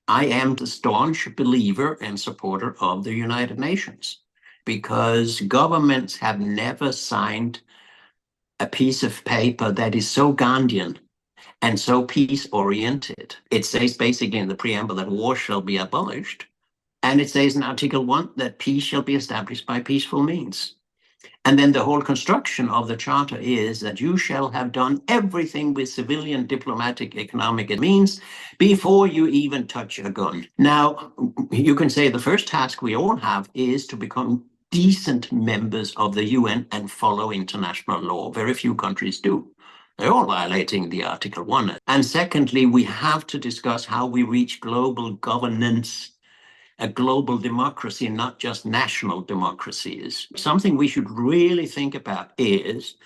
I am the staunch believer and supporter of the United Nations because governments have never signed a piece of paper that is so Gandhian and so peace-oriented. It says basically in the preamble that war shall be abolished, and it says in Article 1 that peace shall be established by peaceful means. And then the whole construction of the charter is that you shall have done everything with civilian, diplomatic, economic means before you even touch a gun. Now, you can say the first task we all have is to become decent members of the UN and follow international law. Very few countries do. They're all violating the Article 1. And secondly, we have to discuss how we reach global governance, a global democracy, not just national democracies. Something we should really think about is,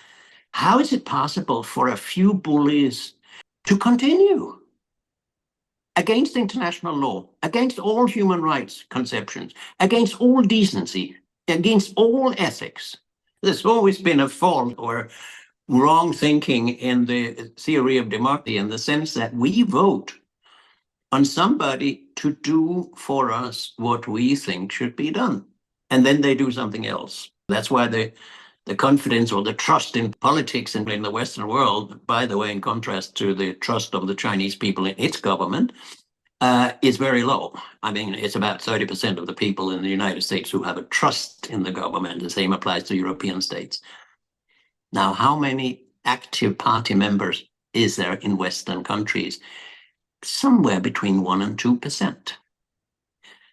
how is it possible for a few bullies to continue against international law, against all human rights conceptions, against all decency, against all ethics? There's always been a fault or wrong thinking in the theory of democracy in the sense that we vote on somebody to do for us what we think should be done. And then they do something else. That's why the confidence or the trust in politics in the Western world, by the way, in contrast to the trust of the Chinese people in its government, is very low. I mean, it's about 30% of the people in the United States who have a trust in the government. The same applies to European states. Now, how many active party members is there in Western countries? Somewhere between 1% and 2%.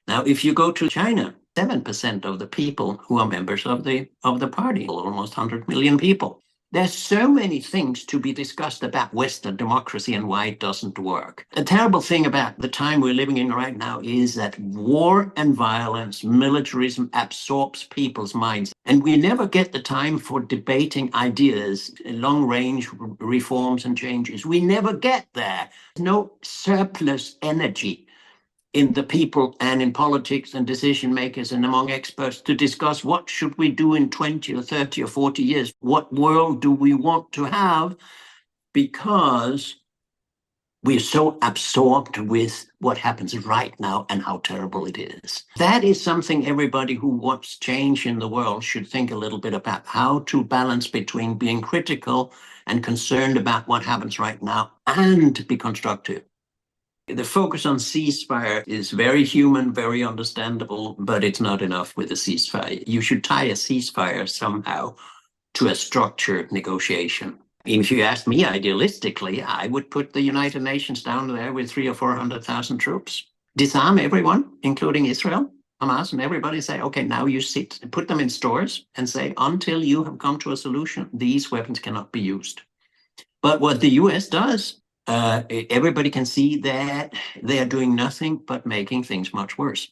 Now, if you go to China, 7% of the people who are members of the party, almost 100 million people. There's so many things to be discussed about Western democracy and why it doesn't work. The terrible thing about the time we're living in right now is that war and violence, militarism absorbs people's minds. And we never get the time for debating ideas, long-range reforms and changes. We never get there. No surplus energy in the people and in politics and decision makers and among experts to discuss what should we do in 20 or 30 or 40 years? What world do we want to have? Because we're so absorbed with what happens right now and how terrible it is. That is something everybody who wants change in the world should think a little bit about, how to balance between being critical and concerned about what happens right now and be constructive. The focus on ceasefire is very human, very understandable, but it's not enough with a ceasefire. You should tie a ceasefire somehow to a structured negotiation. If you ask me, idealistically, I would put the United Nations down there with 300,000 or 400,000 troops, disarm everyone, including Israel, Hamas, and everybody, say, okay, now you sit, put them in stores and say, until you have come to a solution, these weapons cannot be used. But what the US does, everybody can see that they are doing nothing but making things much worse.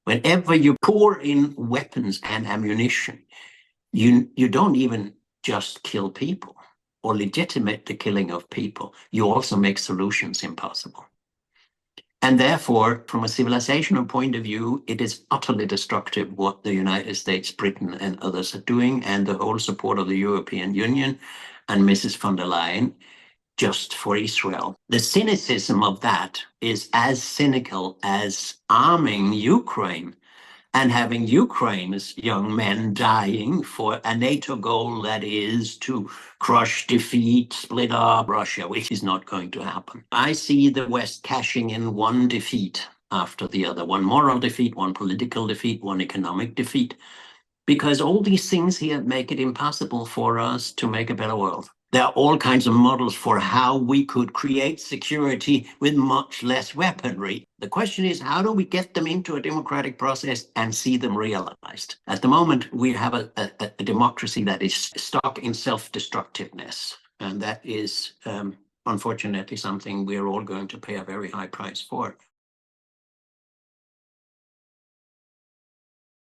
Whenever you pour in weapons and ammunition, you don't even just kill people or legitimate the killing of people. You also make solutions impossible. And therefore, from a civilizational point of view, it is utterly destructive what the United States, Britain, and others are doing, and the whole support of the European Union and Mrs. von der Leyen just for Israel. The cynicism of that is as cynical as arming Ukraine and having Ukraine's young men dying for a NATO goal that is to crush, defeat, split up Russia, which is not going to happen. I see the West cashing in one defeat after the other, one moral defeat, one political defeat, one economic defeat, because all these things here make it impossible for us to make a better world. There are all kinds of models for how we could create security with much less weaponry. The question is, how do we get them into a democratic process and see them realized? At the moment, we have a democracy that is stuck in self-destructiveness. And that is, unfortunately, something we're all going to pay a very high price for.